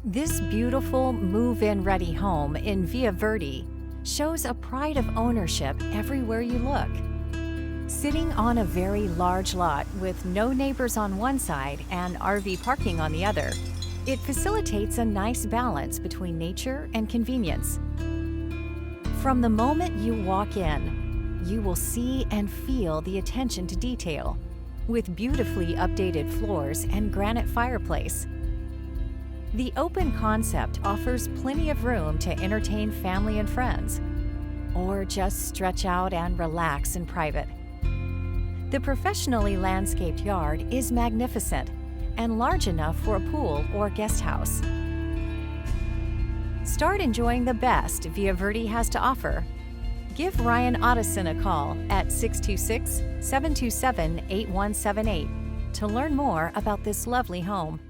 This beautiful move-in ready home in Verde shows a pride of ownership everywhere you look. Sitting on a very large lot with no neighbors on one side and RV parking on the other, it facilitates a nice balance between nature and convenience. From the moment you walk in, you will see and feel the attention to detail, with beautifully updated floors and granite fireplace. The open concept offers plenty of room to entertain family and friends, or just stretch out and relax in private. The professionally landscaped yard is magnificent and large enough for a pool or guest house. Start enjoying the best Via Verde has to offer. Give Ryan Otteson a call at 626-727-8178 to learn more about this lovely home.